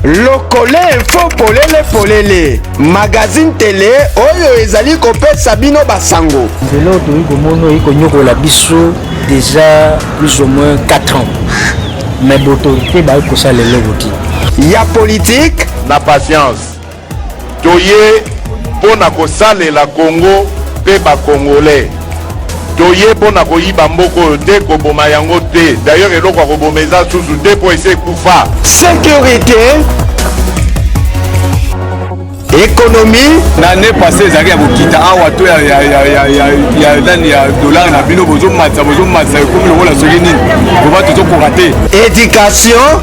Lokole info polele magazine télé oyo ezali kopesa bino basango. Lelo toyi komono ikonyo la biso déjà plus ou moins 4 ans. Mais l'autorité ba ko ça lelo goti. Ya politique na patience. Toye pona ko sale la Congo pe ba congolais. Toye pona ko yiba mboko te ko boma yango te. D'ailleurs eloko ko bomeza susu te po ese kufa. Sécurité, économie, l'année passée ezalaki ya kokita awa to ya dollar na bino bozomatisa ekomi lokola soki nini koba tozokoka te. éducation,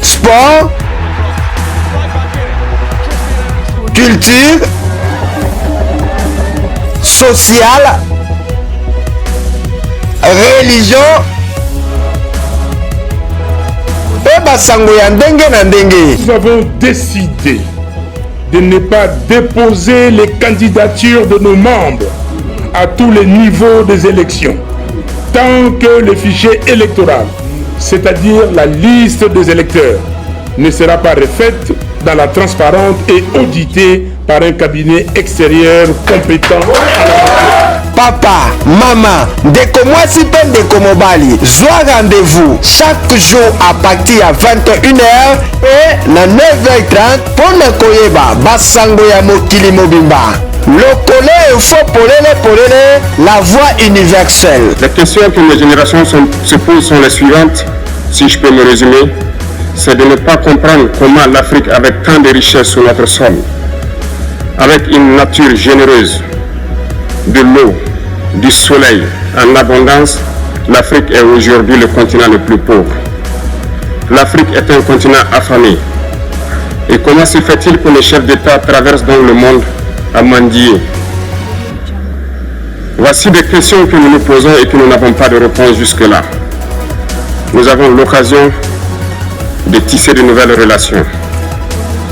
sport, culture, sociale, religion. Nous avons décidé de ne pas déposer les candidatures de nos membres à tous les niveaux des élections, tant que le fichier électoral, c'est-à-dire la liste des électeurs, ne sera pas refaite dans la transparente et auditée par un cabinet extérieur compétent. Papa, maman, ndeko mwasi pe ndeko mobali, zwa rendez-vous chaque jour à partir à 21h et na 9h30 pour ne koyeba basango ya mokili mobimba. Lokole info polele, la voix universelle. Les questions que mes générations se posent sont les suivantes, si je peux me résumer. C'est de ne pas comprendre comment l'Afrique, avec tant de richesses sur notre sol, avec une nature généreuse, de l'eau, du soleil en abondance, l'Afrique est aujourd'hui le continent le plus pauvre. L'Afrique est un continent affamé. Et comment se fait-il que les chefs d'État traversent donc le monde à mendier? Voici des questions que nous nous posons et que nous n'avons pas de réponse jusque-là. Nous avons l'occasion de tisser de nouvelles relations.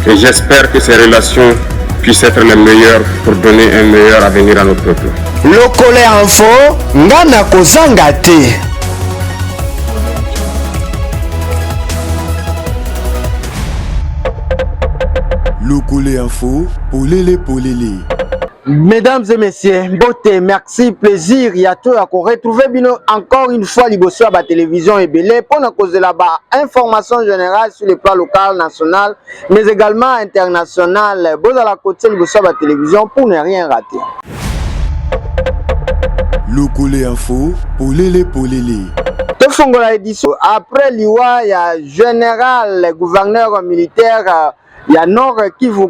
Et j'espère que ces relations puissent être les meilleures pour donner un meilleur avenir à notre peuple. Lokole info, ngana kozanga te. Lokole info, polele. Mesdames et messieurs, beauté, merci, plaisir, yato à retrouver bino encore une fois liboso à la télévision et belé pour nous causer là-bas information générale sur le plan local, national, mais également international. Bon à la côté liboso à la télévision pour ne rien rater. Lokole info, polele. Tofongola édition après l'IWA, il y a général, gouverneur militaire. Ya Nord Kivu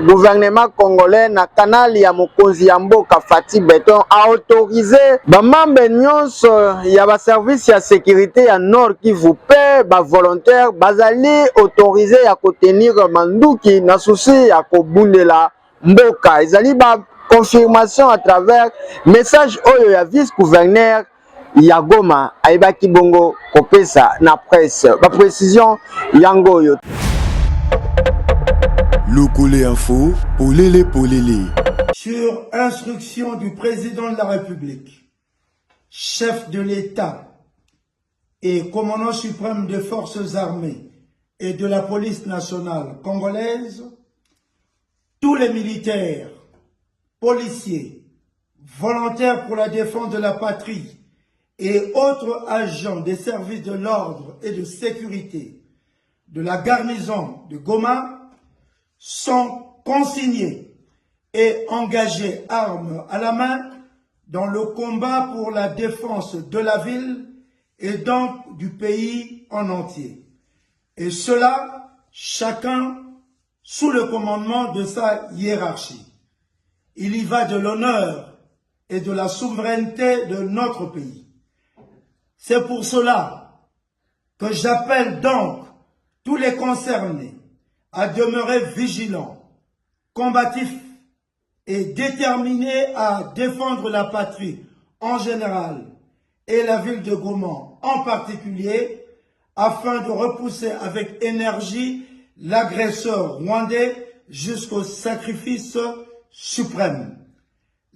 gouvernement congolais na canal ya mokonzi ya mboka Fati Beton a autorisé ba membre nyonso ya ba service ya sécurité ya Nord Kivu pe ba volontaire bazali autorisé ya kotenir manduki na souci ya kobundela mboka. Ezali ba confirmation à travers message oyo ya vice gouverneur ya Goma aibaki bongo kopesa na presse ba précision yango yo. Lokole info, polele. Sur instruction du président de la République, chef de l'État et commandant suprême des forces armées et de la police nationale congolaise, tous les militaires, policiers, volontaires pour la défense de la patrie et autres agents des services de l'ordre et de sécurité de la garnison de Goma sont consignés et engagés armes à la main dans le combat pour la défense de la ville et donc du pays en entier. Et cela, chacun sous le commandement de sa hiérarchie. Il y va de l'honneur et de la souveraineté de notre pays. C'est pour cela que j'appelle donc tous les concernés à demeurer vigilants, combatifs et déterminés à défendre la patrie en général et la ville de Goma en particulier, afin de repousser avec énergie l'agresseur rwandais jusqu'au sacrifice suprême.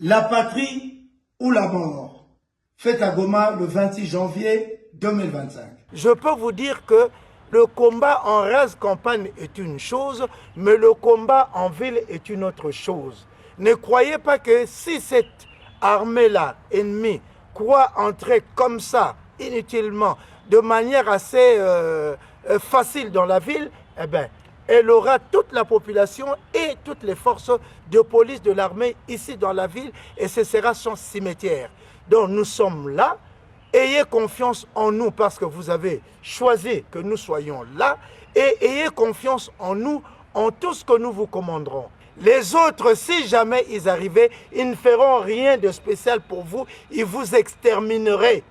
La patrie ou la mort. Fête à Goma le 26 janvier 2025. Je peux vous dire que le combat en race campagne est une chose, mais le combat en ville est une autre chose. Ne croyez pas que si cette armée-là, ennemie, croit entrer comme ça, inutilement, de manière assez facile dans la ville, eh bien, elle aura toute la population et toutes les forces de police de l'armée ici dans la ville, et ce sera son cimetière. Donc nous sommes là. Ayez confiance en nous parce que vous avez choisi que nous soyons là, et ayez confiance en nous, en tout ce que nous vous commanderons. Les autres, si jamais ils arrivaient, ils ne feront rien de spécial pour vous, ils vous extermineraient.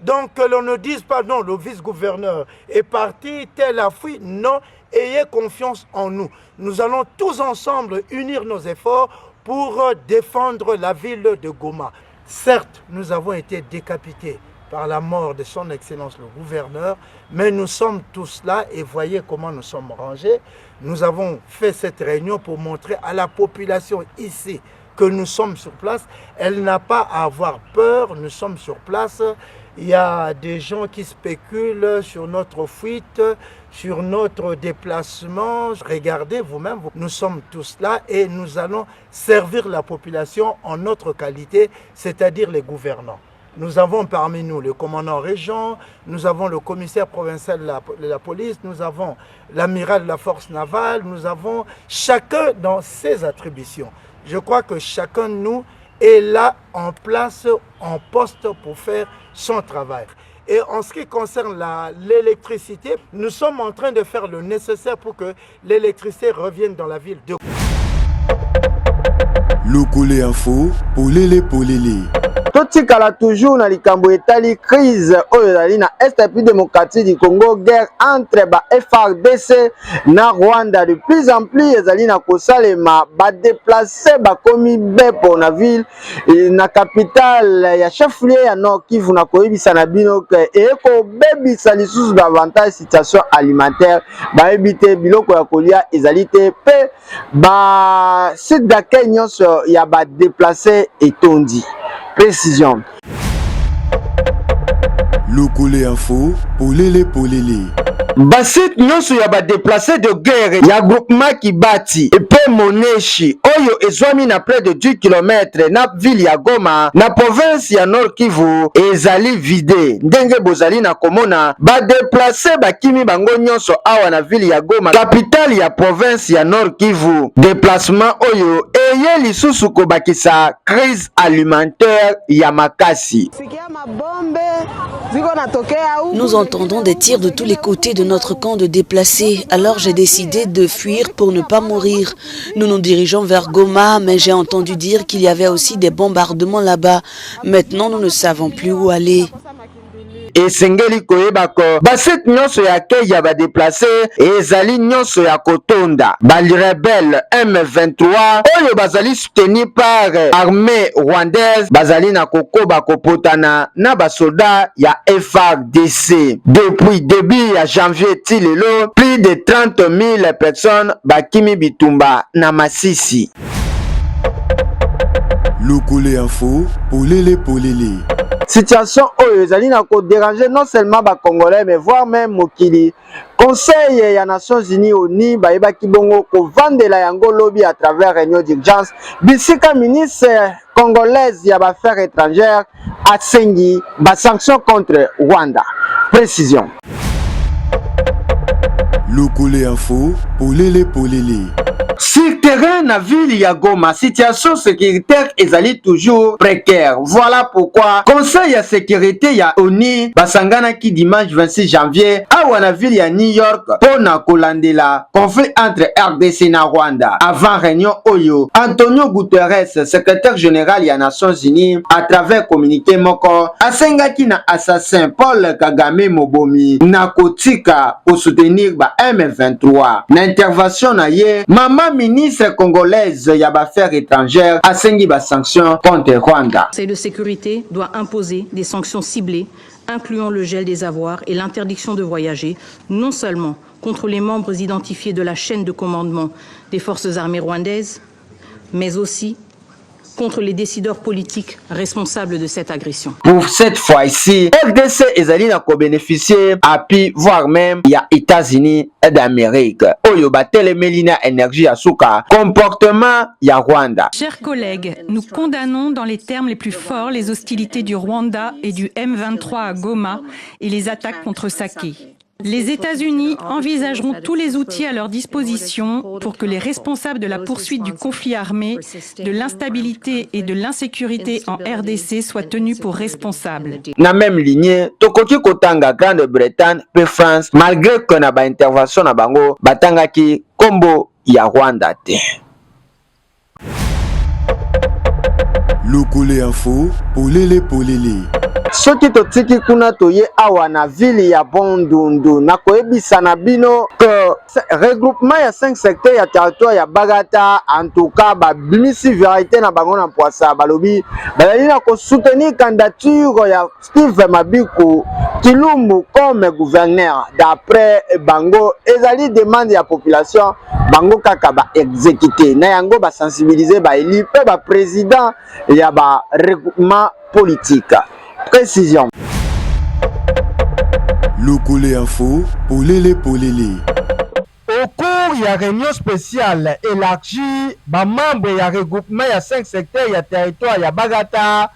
Donc que l'on ne dise pas non, le vice-gouverneur est parti, tel a fui, non, ayez confiance en nous. Nous allons tous ensemble unir nos efforts pour défendre la ville de Goma. Certes, nous avons été décapités par la mort de son Excellence le gouverneur, mais nous sommes tous là et voyez comment nous sommes rangés. Nous avons fait cette réunion pour montrer à la population ici que nous sommes sur place. Elle n'a pas à avoir peur, nous sommes sur place. Il y a des gens qui spéculent sur notre fuite, sur notre déplacement. Regardez vous-même, nous sommes tous là et nous allons servir la population en notre qualité, c'est-à-dire les gouvernants. Nous avons parmi nous le commandant région, nous avons le commissaire provincial de la police, nous avons l'amiral de la force navale, nous avons chacun dans ses attributions. Je crois que chacun de nous est là en place, en poste pour faire son travail. Et en ce qui concerne l'électricité, nous sommes en train de faire le nécessaire pour que l'électricité revienne dans la ville de Lokole Info, polele. totikala toujours na likambo etali crise oyo ezali na Est puis démocratique du Congo, guerre entre ba FARDC na Rwanda. De plus en plus ezali na kosalema ba déplacer ba komi bepo na ville na capitale ya chef-lieu ya Nord Kivu na koyebisa na bino ke eko bebisa lisusu davantage situation alimentaire ba ebite biloko ya kolia ezali te pe ba site d'accueil nyonso ya ba déplacer etondi. Précision. Lokole Info, polele. Basit nyonso ya ba déplacé de guerre ya groupement Kibati et pe Moneshi oyo ezwami na près de 10 km na ville ya Goma na province ya Nord Kivu ezali vide. Ndenge bozali na komona ba déplacé bakimi bango nyonso awa na ville ya Goma, capitale ya province ya Nord Kivu. Déplacement oyo eye lisusu kobakisa crise alimentaire ya makasi. Nous entendons des tirs de tous les côtés de notre camp de déplacés. Alors j'ai décidé de fuir pour ne pas mourir. Nous nous dirigeons vers Goma, mais j'ai entendu dire qu'il y avait aussi des bombardements là-bas. Maintenant, nous ne savons plus où aller. Esengeli koyeba ko basit nyonso ya kei ya ba déplacé ezali nyonso ya kotonda bali rebelle M23 oyo bazali soutenu par armée rwandaise bazali na kokoba kopotana na basoda ya FARDC. Depuis début ya janvier tilelo plus de 30 000 personnes bakimi bitumba na Masisi. Lokole Info, polele. Situation oyo ezali na ko déranger non seulement ba Congolais mais voire même mokili. Conseil ya Nations Unies ONU bayeba kibongo ko vandela yango lobby à travers réunion d'urgence. Bisika ministre congolaise ya affaires étrangères asengi ba sanctions contre Rwanda. Précision. Lokole Info, polele. Sur terrain na ville ya Goma, situation sécuritaire ezali toujours précaire. Voilà pourquoi Conseil ya sécurité ya ONU basangana ki dimanche 26 janvier awa na ville ya New York pona kolandela conflit entre RDC na Rwanda. Avant réunion oyo, Antonio Guterres, secrétaire général ya Nations Unies, à travers communiqué moko asengaki na assassin Paul Kagame Mobomi na kotika pour soutenir ba M23. Na intervention na ye, Mama ministre congolaise ya affaires étrangères a sanctionné les sanctions contre Rwanda. Le Conseil de sécurité doit imposer des sanctions ciblées, incluant le gel des avoirs et l'interdiction de voyager, non seulement contre les membres identifiés de la chaîne de commandement des forces armées rwandaises, mais aussi contre les décideurs politiques responsables de cette agression. Pour cette fois-ci, RDC ezali na ko bénéficier appui voire même il y a États-Unis d'Amérique. Oyo batelemeli na énergie asuka comportement ya Rwanda. Chers collègues, nous condamnons dans les termes les plus forts les hostilités du Rwanda et du M23 à Goma et les attaques contre Sake. Les États-Unis envisageront tous les outils à leur disposition pour que les responsables de la poursuite du conflit armé, de l'instabilité et de l'insécurité en RDC soient tenus pour responsables. Na même lignée, tokoki kotanga Grande-Bretagne pe France malgré que na ba intervention na bango batangaki kombo ya Rwanda te. Lokole info, polele. Soki totiki kuna toye awa na ville ya Bandundu na koyebisa na bino que regroupement ya 5 secteurs ya territoire ya Bagata en tout cas ba bimisi vérité na bango na poisa balobi bazali na ko soutenir candidature ya Steve Mabiku Kilumbu comme gouverneur. D'après bango ezali demande ya population bango kaka ba exécuter na yango ba sensibiliser ba élu pe ba président ya ba regroupement politique. Précision. Lokole info, polele. Au cours de la réunion spéciale élargie, les membres du regroupement de 5 secteurs de territoire de Bagata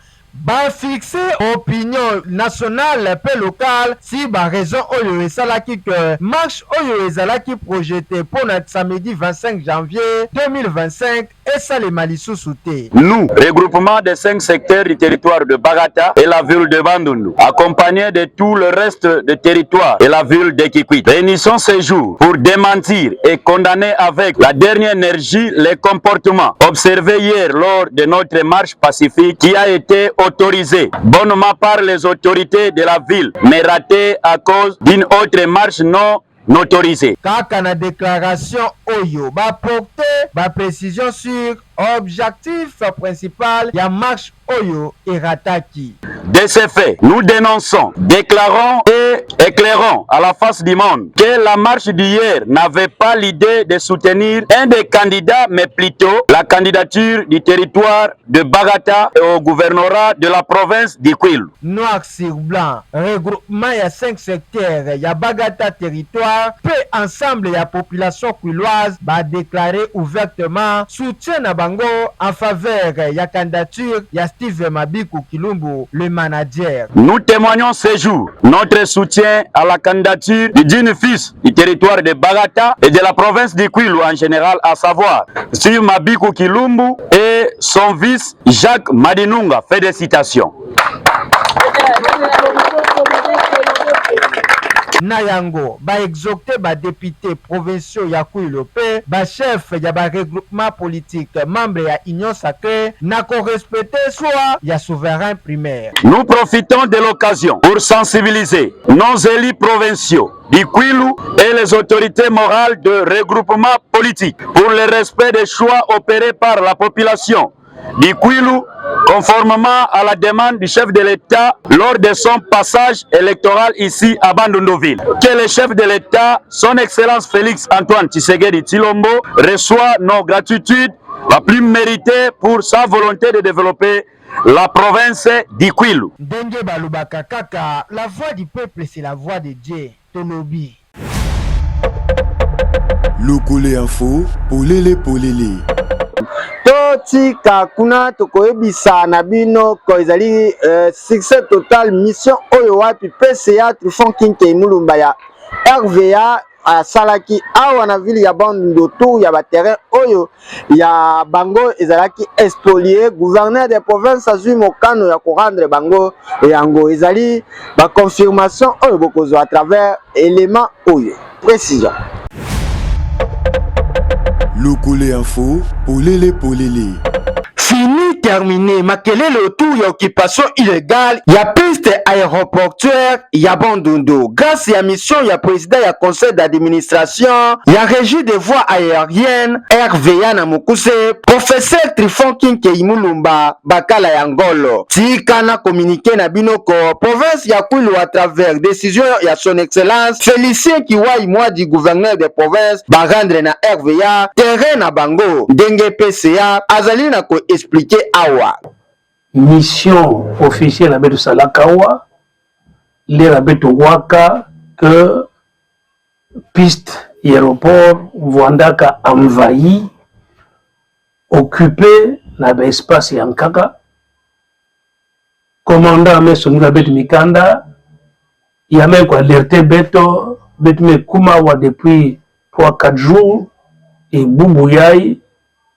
va fixer opinion nationale et locale si la raison oyo esalaki que marche oyo ezalaki projeté pour notre samedi 25 janvier 2025 et ça les malisusu te. Nous, regroupement des 5 secteurs du territoire de Bagata et la ville de Bandundu, accompagnés de tout le reste du territoire et la ville de Kikwit, réunissons ces jours pour démentir et condamner avec la dernière énergie les comportements observés hier lors de notre marche pacifique qui a été autorisé bonnement par les autorités de la ville, mais raté à cause d'une autre marche non autorisée. Kaka na déclaration oyo ba porter ba précision sur objectif principal ya marche oyo erataki. De ce fait, nous dénonçons, déclarons et éclairons à la face du monde que la marche d'hier n'avait pas l'idée de soutenir un des candidats, mais plutôt la candidature du territoire de Bagata au gouvernorat de la province d'Ikwilu. Noir sur blanc, regroupement ya 5 secteurs ya Bagata territoire, peu ensemble ya population kwiloise va déclarer ouvertement soutien na bango en faveur ya candidature ya Steve Mabiku Kilumbu, le manager. Nous témoignons ce jour notre soutien à la candidature du digne fils du territoire de Bagata et de la province d'Ikwilu en général, à savoir Steve Mabiku Kilumbu et son fils Jacques Madinunga. Félicitations. Nayango, ba exhorté ba député provinciaux ya Kwilu pe ba chef ya ba regroupement politique membre ya Union Sacrée na ko respecter soit ya souverain primaire. Nous profitons de l'occasion pour sensibiliser nos élus provinciaux d'Ikwilu et les autorités morales de regroupement politique pour le respect des choix opérés par la population d'Ikwilu conformément à la demande du chef de l'État lors de son passage électoral ici à Bandunduville. Que le chef de l'État, son Excellence Félix Antoine Tshisekedi Tshilombo, reçoit nos gratitudes la plus méritée pour sa volonté de développer la province d'Ikwilu. Ndenge balubaka kaka, la voix du peuple c'est la voix de Dieu. Tolobi. Lokole info, polele. Totika kuna tokoyebisa na bino ko ezali succès total mission oyo wapi PCA Trifon Kinkei Mulumba ya RVA asalaki awa na ville ya Bandundu tour ya baterrain oyo ya bango ezalaki expolié. Gouverneur des provinces azui mokano ya ko rendre bango yango ezali ba confirmation oyo bokozo à travers élément oyo. Précision. Lokole info, polele. Fini terminé, makelele autour ya occupation illégale ya piste aéroportuaire ya Bandundu. Grâce à mission ya président ya conseil d'administration ya régie des voies aériennes RVA na Mukuse, professeur Trifon Kinkei Mulumba bakala ya ngolo. Tika na communiqué na binoko province ya Kwilu à travers décision ya son excellence Félicien Kiwai moi du gouverneur des provinces ba rendre na RVA terrain na bango. Ndenge PCA azali na ko expliquer awa. Mission officielle à Beto Salakawa, les Beto Waka, que piste aéroport Wandaka envahi, occupé l'espace Yankaka. Commandant Mesonula Bet Mikanda, il y a même alerté Beto, Betme Kumawa depuis 3-4 jours, et Boubouyaï,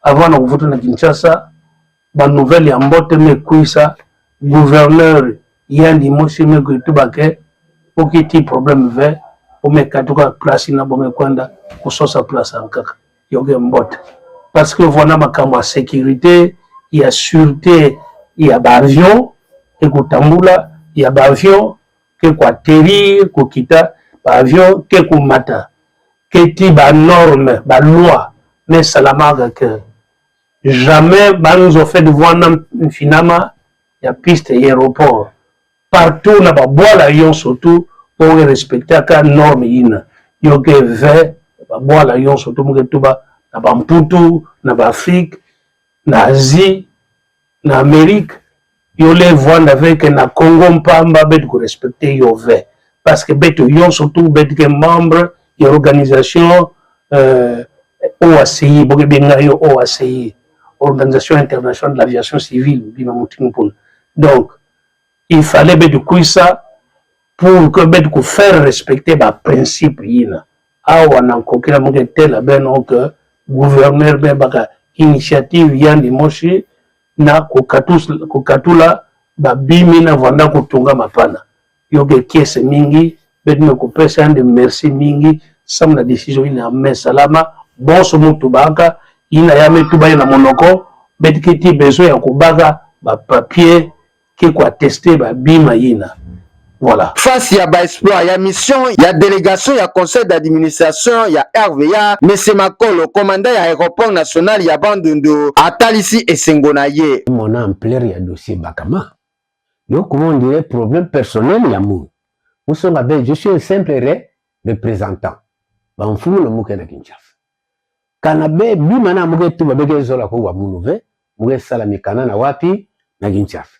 avant de voter à Kinshasa, la nouvelle Yambote Mekuisa, gouverneur Yandi Moshime Tubake, pour qu'il y ait problème vert, pour mettre place na bombe kwanda, pour sa place en Kaka. Il y a Mbote. Parce que voilà ma sécurité, il y a sûreté, il y a avion, et que Tambula, il y a avion, que quoi atterrir, que quitter, avion, que mata, que ti ba norme, ba loi, mais salamaga que jamais nous ont fait de voir finalement il y a piste et aéroport partout na ba bois l'avion surtout pour respecter la norme ina yo que ve ba bois l'avion surtout mo que ba na ba Mputu na ba Afrique na Asie na Amérique yo les voir avec na Congo mpamba bet ko respecter yo ve parce que bet yo surtout bet que membre de l'organisation OACI boke benga yo OACI Organisation internationale de l'aviation civile. Donc, il fallait que ça pour que faire respecter les principes. On a que gouverneur ben initiative Yandi Moshi na kokatula ba bimi na vanda kutunga mapana. Yoge kiese mingi bet me kopesa de merci mingi samna décision ina mais salama bon so mutu baka ina yame tuba na monoko bet kiti besoin ya kubaga ba papier qui quoi tester ba bima ina. Voilà. Face à l'exploit, il y a mission, il y a délégation, il y a conseil d'administration, il y a RVA, M. Makolo, commandant de l'aéroport national, il y a Bandundu, Atalisi et Sengonaye. Mon ampleur, il y a dossier Bakama. Donc, comment on dirait, problème personnel, il y a mou. Je suis un simple représentant. On fout le mouké de Kinshasa. Kanabe, bimana mouké tout, babé zola ko wa mounouve, mouké salami kanana wapi, na Kinshasa.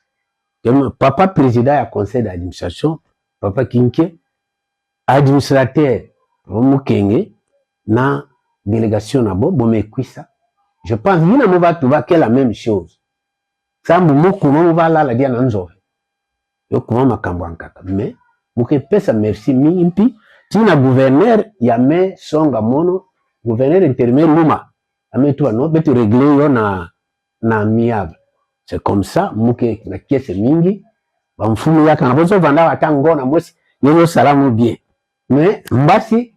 Papa président du conseil d'administration, papa Kinke, administrateur, Mukenge, na délégation nabo, bomé kwisa. Je pense que nous va trouver la même chose. Ça mou comment va là la dia nanzo. Yo comment makambo nkaka. Mais muke pesa merci mimpi, tina gouverneur yame songa mono, gouverneur intérimaire Luma. Ame toi non, betu régler yo na amiable. C'est comme ça, muke na kiese mingi, ba mfumu yaka nabozo vanda watango na mwesi, yeno salamu bien. Mais mbasi,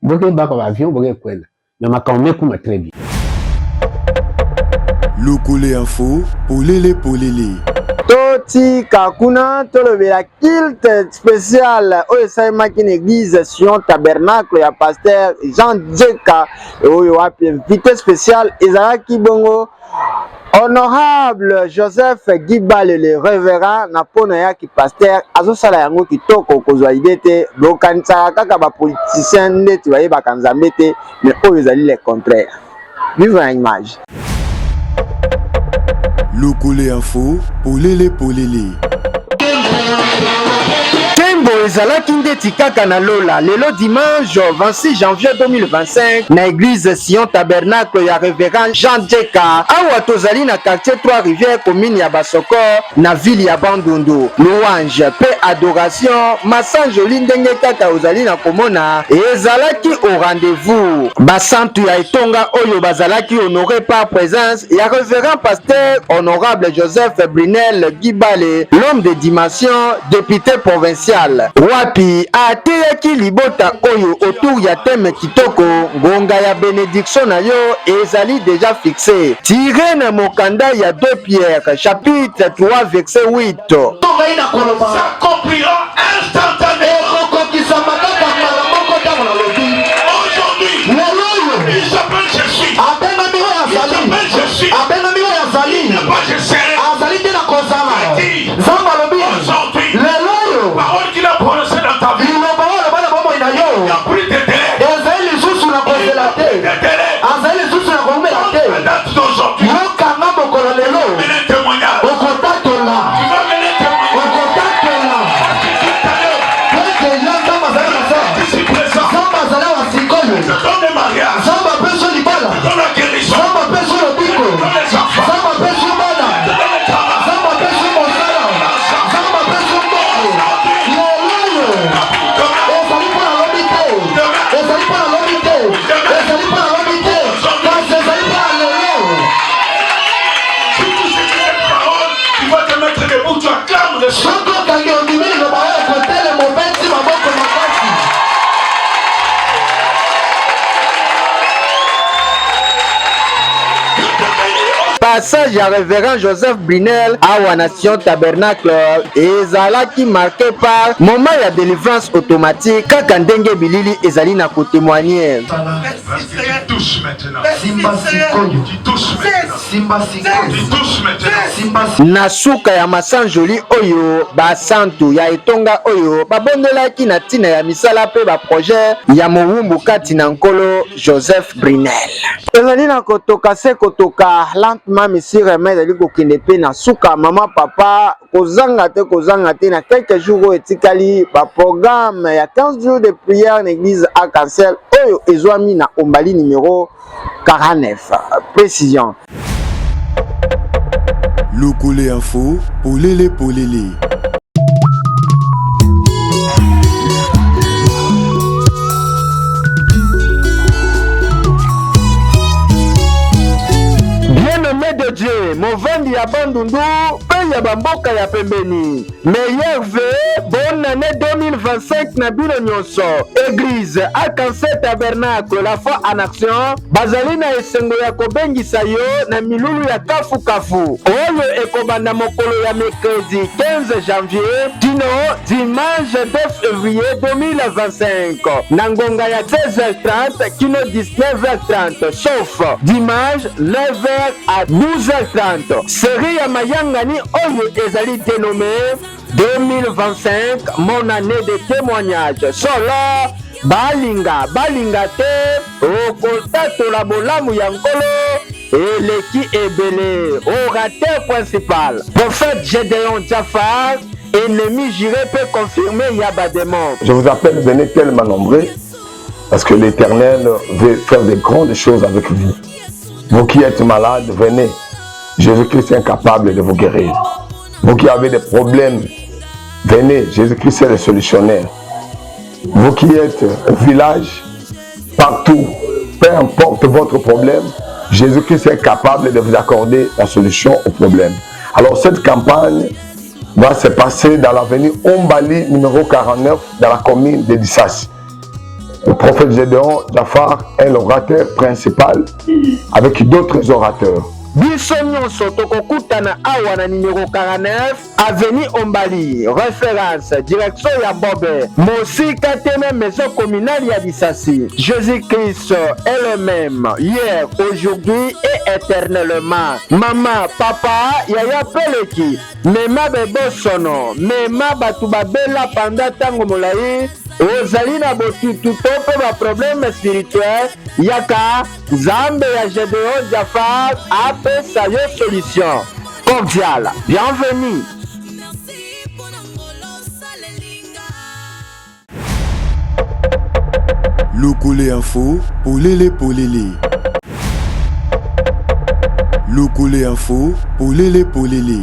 boke bako avion, boke kwenda. Mais makambe kuma très bien. Lokole info, polele. Toti Kakuna, Tolobela Kilt spécial, Oyesaïma qui église Sion Tabernacle, il y a pasteur Jean Djeka, et Oyoapi invité spécial, Isaac Bongo. Honorable Joseph Gibale le révérend Naponaya qui pasteur azosala yango kitoko kozwa idée bokanisa kaka ba politicien ndeti baye bakanzambete mais oyo ezali le contraire. Vive l'image. Lokole info, polele. Ezalaki ndeti kaka na lola lelo dimanche 26 janvier 2025 na église Sion Tabernacle ya révérend Jean Djeka awa tozali na quartier 3 rivières commune ya Basoko na ville ya Bandundu. Louange pe adoration masanjo ndenge kaka ozali na komona ezalaki au rendez-vous basantu ya etonga oyo bazalaki honoré par présence ya révérend pasteur honorable Joseph Brunel Gibale, l'homme de dimension, député provincial. Wapi ateyaki libota oyo autour ya thème kitoko ngonga ya bénédiction na yo ezali déjà fixé. Tiré na mokanda ya 2 Pierre chapitre 3 verset 8. Ça complira instantanément. Aujourd'hui, il s'appelle Jésus. Il n'est pas je serai. Parole qu'il a prononcée dans ta vie. Il y a pris des délais. La date d'aujourd'hui. passage ya révérend Joseph Brunel awa nation tabernacle ezalaki marqué par moment ya délivrance automatique kaka ndenge bilili ezali na kotémoigner. Na suka ya masanjoli oyo basantu ya etonga oyo babondelaki na ntina ya misala pe baprojet ya mowumbu kati na nkolo Joseph Brunel. Ezali na kotoka se kotoka lentement monsieur Remède ezali kokende pe na suka mama papa kozanga te na quelques jours oyo etikali baprogramme ya 15 jours de prière na église Arc-en-Ciel oyo ezwami na ombali numéro 49. Précision. Lokole Info, polele. Bien-aimé de Dieu, Movandi ya Bandundu, pe ya bamboka ya pembeni. Meilleur vœu, bonne année 2025 na bino nyonso. Église Arc-en-Ciel Tabernacle, la foi en action, bazali na esengo ya kobengisa yo na milulu ya kafu. Oyo ekobanda mokolo ya mercredi 15 janvier, dino dimanche 2 février 2025. Na ngonga ya 16h30 kino 19h30, sauf dimanche 9h à 12h30. Série ya mayangani oyo ezali dénommé 2025, mon année de témoignage. Solo balinga te okotatola bolamu ya nkolo eleki ebele. Orateur principal, prophète Gédéon Jafar, ennemi juré peut confirmer Yabademon. Je vous appelle, venez tellement nombreux, parce que l'Éternel veut faire de grandes choses avec vous. Vous qui êtes malades, venez. Jésus-Christ est incapable de vous guérir. Vous qui avez des problèmes, venez. Jésus-Christ est le solutionnaire. Vous qui êtes au village, partout, peu importe votre problème, Jésus-Christ est capable de vous accorder la solution au problème. Alors cette campagne va se passer dans l'avenue Ombali numéro 49 dans la commune de Dissas. Le prophète Gédéon Jafar est l'orateur principal avec d'autres orateurs. Biso nyonso tokokutana awa na numéro 49 avenue Ombali, référence direction ya Bobe, mosika teme maison communale ya Dissasi. Jésus-Christ est le même hier, aujourd'hui et éternellement. Maman, papa, yaya peleki, mema bebosono, mema batu babela panda tango molai, ozali na botutu to pe ba problème spirituel, yaka Zambe ya Gédéon Jafar apesa yo solution. Cordial, bienvenue. Lokole Info, polele. Lokole Info, polele.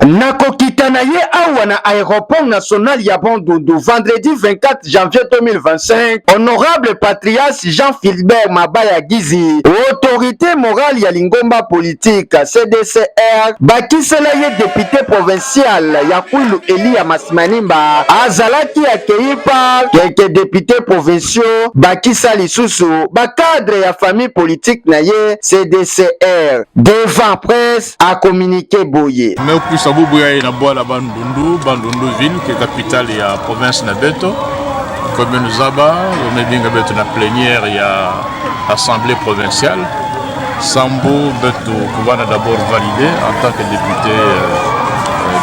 Nakokita na ye awa na aéroport national ya Bandundu vendredi 24 janvier 2025. Honorable patriarche Jean-Philbert Mabaya Gizi, autorité morale ya Lingomba politique CDCR, bakisela ye député provincial ya Kwilu Elia Masimanimba azalaki accueilli par quelques députés provinciaux bakisa lisusu bakadre ya famille politique na ye CDCR. Devant presse a communiqué boye. Sabubuya na bois la Bandundu ville qui est capitale de la province na Beto. Comme nous Zaba, on est bien Beto na plénière il y a assemblée provinciale. Sambo Beto Koubana d'abord validé en tant que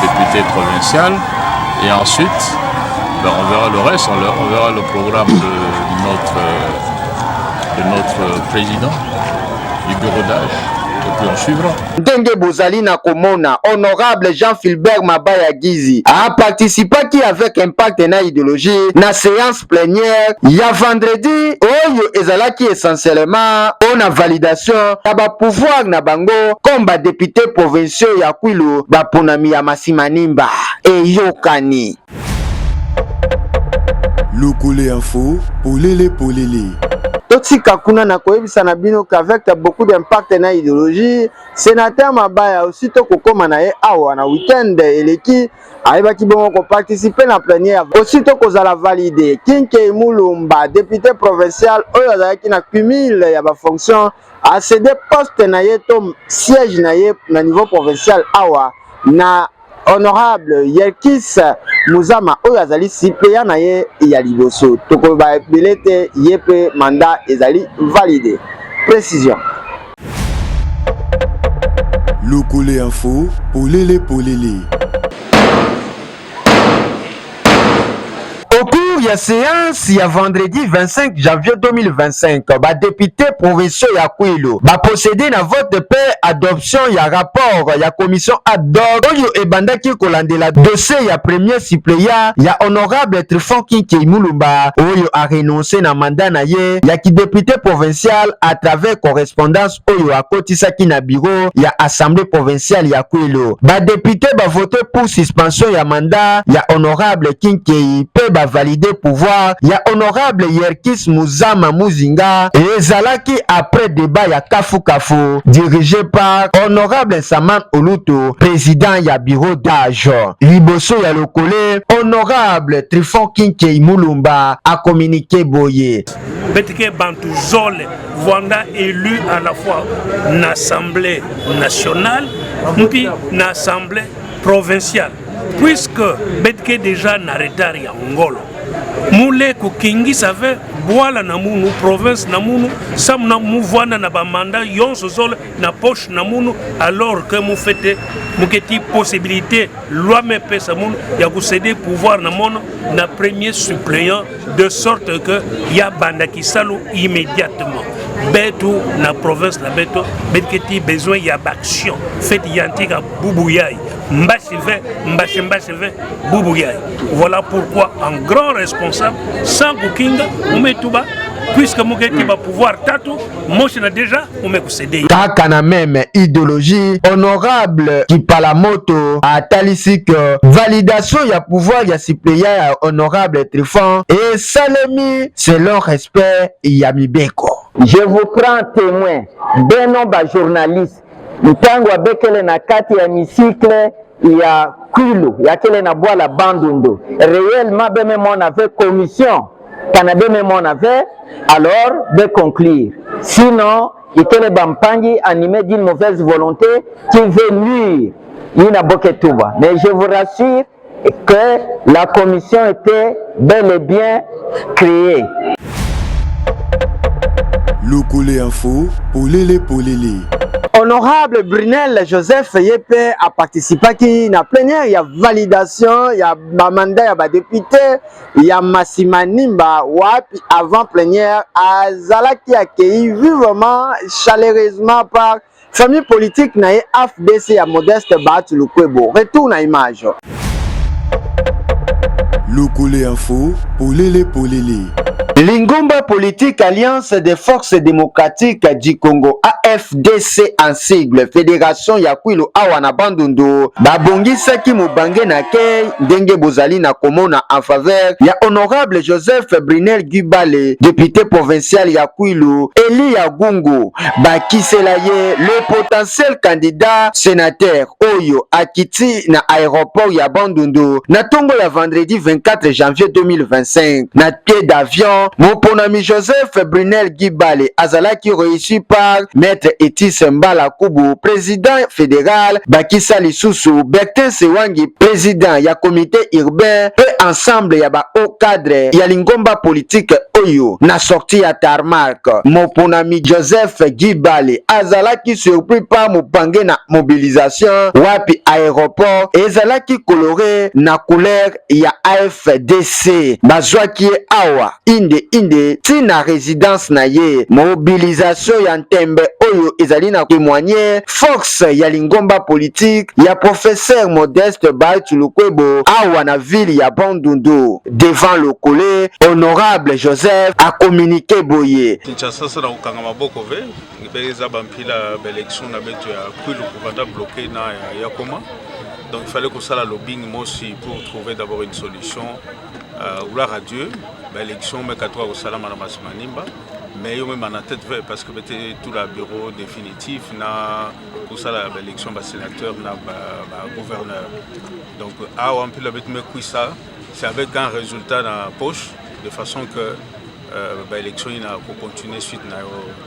député provincial et ensuite on verra le reste, on verra le programme de notre président du bureau d'âge. Et puis on suivra. Ndenge bozali na komona, honorable Jean-Philbert Mabaya Gizi a participé avec impact na idéologie na séance plénière ya vendredi oyo ezalaki essentiellement on a validation ya ba pouvoir na bango comme ba député provinciaux ya Kwilu ba ponami ya Masimanimba et yokani. Lokole Info, polele. totika kuna na koyebisa na bino qu'avec beaucoup d'impact na idéologie sénateur Mabaya aussitôt kokoma na ye awa na week-end eleki ayebaki bongo ko participer na plénière aussitôt kozala validé Kinkei Mulumba député provincial oyo azalaki na cumul ya ba fonction a cédé poste na ye to siège na ye na niveau provincial awa na honorable Yerkis Muzama oyo azali suppléant na ye ya liboso toko ba belete yepe mandat ezali validé. Précision. Lokole Info, polele polele. Au cours ya séance ya vendredi 25 janvier 2025, ba député provinciaux ya Kwilu ba procédé na vote de paix adoption ya rapport ya commission ad hoc oyo ebandaki kolandela dossier ya premier suppléant ya honorable Trifon Kinkei Mulumba oyo a renoncé na mandat na ye ya ki député provincial à travers correspondance oyo akotisaki na bureau ya assemblée provinciale ya Kwilu. Ba député ba voté pour suspension ya mandat ya honorable Kinkei pe ba validé pouvoir ya honorable Yerkis Muzama Muzinga et ezalaki après débat ya Kafu Kafu dirigé par honorable Saman Oluto président ya bureau d'âge. Liboso ya lokole honorable Trifon Kinkei Mulumba a communiqué boye Betike Bantu Zole Vanda élu à la fois l'Assemblée nationale puis l'Assemblée provinciale puisque Betike déjà n'arrêta rien ngolo Moule Kukingi savait boala na munu province na munu sam na muvwana na bamanda yonso zole na poche na munu alors que mu fete muketi possibilité loi me pesa munu ya céder pouvoir na mono na premier suppléant de sorte que ya banda kisalu immédiatement betu na province na beto betketi besoin ya action fait yantika bubuyai mbasive mbasive bubuyai. Voilà pourquoi un grand responsable sans kukinga umetuba puisque muketi ba pouvoir tatu moshi na déjà umekucéder kaka na même idéologie honorable Kipalamoto a talisi que validation ya pouvoir ya suppléant ya honorable Trifon et Salemi selon respect ya mibeko. Je vous prends témoin beno ba journaliste ntango abekele na kati ya misikle ya Kwilu ya kele na bois la Bandundu réellement beme mon avait commission Canada même on avait alors de conclure sinon il était bampangi animé d'une mauvaise volonté qui veut nuire ina boketuba mais je vous rassure que la commission était bel et bien créée. Lokole Info, polele polele. Honorable Brunel Joseph Yepe a participé na plénière ya validation ya mandat ya ba député ya Massimanimba wapi avant plénière azalaki accueilli vivement chaleureusement par famille politique na FDC ya Modeste Batu Lukwebo. Retour na image. Lokole Info, polele polele. Lingomba Politique Alliance des Forces Démocratiques du Congo AFDC en sigle Fédération ya Kwilu awa na Bandundu babongisaki mubange na kei ndenge bozali na komona en faveur ya honorable Joseph Brunel Gubale député provincial ya Kwilu Eli ya Gungu bakisela ye le potentiel candidat sénateur oyo akiti na aéroport ya Bandundu na tongo ya vendredi 24 janvier 2025 na pied d'avion. Mon ami Joseph Brunel Gibale azalaki reçu par maître Etis Mbala Kubu président fédéral Bakisa Lisusu Bertin Sewangi président ya comité urbain et ensemble ya ba haut cadre ya Lingomba politique oyo na sorti ya tarmac. Mon ami Joseph Gibale azalaki surpris par mopange na mobilisation wapi aéroport ezalaki coloré na couleur ya AFDC bazwaki awa inde tina résidence na ye mobilisation ya ntembe oyo ezali na témoigner force ya Lingomba politique ya professeur Modeste Batu Lukwebo awa na ville ya Bandundu devant le collège honorable Joseph a communiqué boye Kinshasa na ukanga maboko ve ngipeza bampila élection na betu ya Kwilu pour bloquer na ya koma donc il fallait que ça la lobbying moi aussi pour trouver d'abord une solution gloire à Dieu l'élection mais 4 au salam à Massimanimba mais yo même en tête veut parce que c'était tout le bureau définitif na pour ça l'élection ba sénateur na ba gouverneur. Donc on peut le mettre ça c'est avec un résultat dans la poche de façon que l'élection pour continuer suite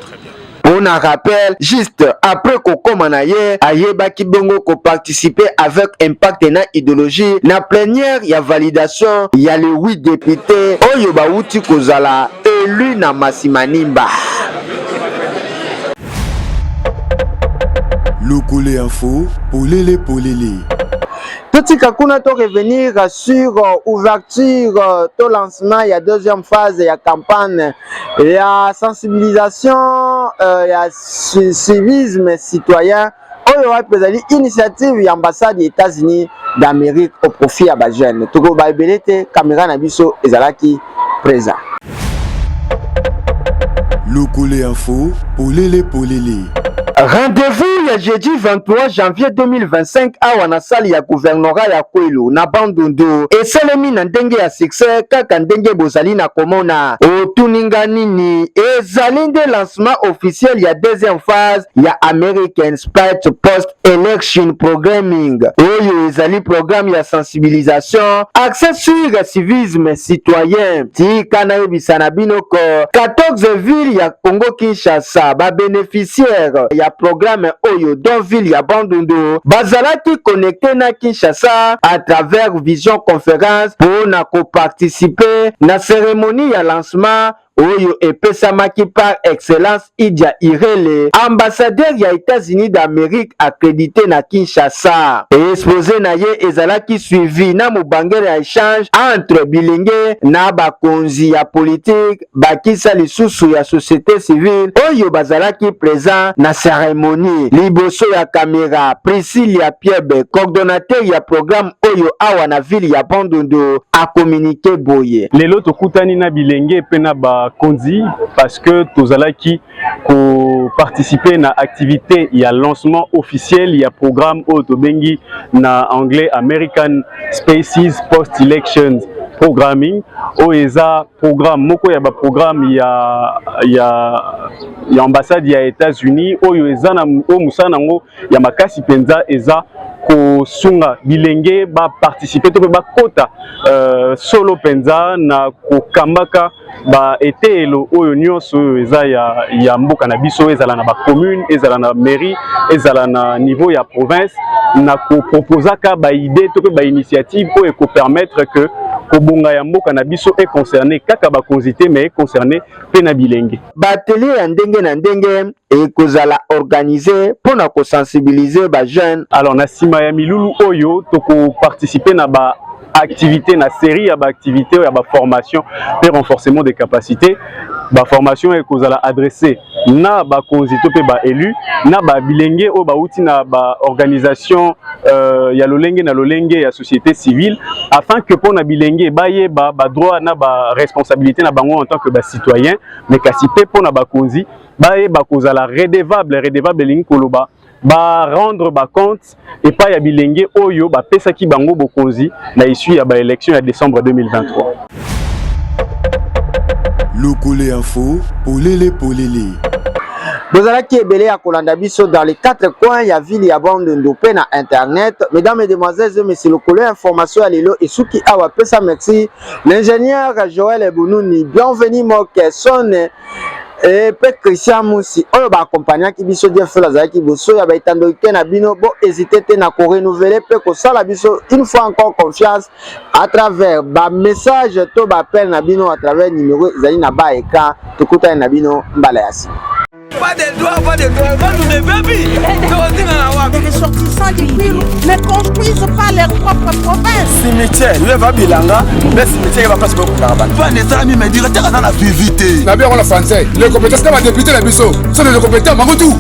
très bien. On a rappel juste après Koko Manaye Ayeba Kibongo ko participer avec impact na idéologie na plénière il y a validation il y a les 8 députés oyo ba uti kozala élu na Masimanimba. Lokole Info, Polele. Tout kakuna to revenir sur ouverture, to lancement, il y a deuxième phase, il y a campagne, il y a sensibilisation, il y a civisme citoyen. Il y a une initiative de l'ambassade des États-Unis d'Amérique au profit à Bajen. Togo Baibelete, caméra Nabiso et Zalaki présent. Lokole Info, Polele. Rendez-vous le jeudi 23 janvier 2025 à Wanasali ya gouvernorat ya Kwilu na Bandundu. Et selemi na ndenge ya succès kaka ndenge bozali na komona. Otuninga nini ezali nde lancement officiel ya deuxième phase ya American Spite Post-Election Programming. Oyo ezali programme ya sensibilisation accès sur civisme citoyen. Tika na yebisana binoko 14 villes ya Congo Kinshasa ba bénéficiaires ya programme Oyo dans ville ya Bandundu bazalaki connecté na Kinshasa à travers vision conférence pour na participer na cérémonie ya lancement Oyo epesamaki par excellence Idia Irele, ambassadeur ya États-Unis d'Amérique accrédité na Kinshasa. Et exposé na ye ezalaki suivi na mubangere ya échange entre bilenge na bakonzi ya politique bakisa lisusu ya société civile Oyo bazalaki présent na cérémonie. Liboso ya caméra Priscille ya Piebe, coordonnateur ya programme Oyo awa na ville ya Bandundu a communiqué boye. Lelo tokutani na bilenge pena ba Kondi parce que tozalaki ko participer na activité ya lancement officiel ya programme Otobengi na anglais American Spaces Post-Elections Programming oeza programme moko ya ba programme ya ambassade ya États-Unis oyo eza na musana ngo ya makasi penza eza ko sunga bilenge ba participer to ba kota solo penza na ko kambaka ba etelo oyo nyonso eza ya mboka na biso ezala na ba commune ezala na mairie ezala na niveau ya province na ko proposaka ba idée to ba initiative oyo ko permettre que kobonga ya mboka na biso est concerné kaka ba konzité mais concerné pe na bilenge batelier ya ndenge na ndenge et kozala organisé pour na ko sensibiliser ba jeunes. Alors na sima ya milulu oyo to ko participer na ba activité na série ya ba activité ya ba formation et renforcement des capacités ba formation et kozala adressé na ba konzito pe ba élu na ba bilenge o ba uti na ba organisation ya lolenge na lolenge ya société civile afin que pour na bilenge ba ye ba droit na ba responsabilité na bango en tant que ba citoyen mais kasi pe pour na ba konzi ba ye ba kozala redevable lingi koloba ba rendre ba compte et pas ya bilenge oyo ba pesaki bango bokonzi na issue ya ba élection ya décembre 2023. Lokole Info, Polele. Bozalaki ebele ya kolanda biso dans les 4 coins ya ville ya Bandundu pe na internet. Mesdames et demoiselles et messieurs, Lokole information ya lelo esuki awa pesa merci l'ingénieur Joël Bununi. Bienvenue mo Kesone et pe Christian Moussi oyo ba accompagner ki biso Dieu fait la ki boso ya ba itando ke na bino bo hésiter te na ko renouveler pe ko sala biso une fois encore confiance à travers ba message to ba appel na bino à travers numéro zali na ba écran to kuta na bino mbala yasi. Pas de droits, pas nous les bébés. Les ressortissants du Kwilu ne construisent pas leurs propres provinces. Cimetière, il va bilanga, mais cimetière va pas se faire. Pas des amis, mais directeur dans la vivité. La bien on la français. Les compétences de ma député la biso. Ce sont les compétents, tout.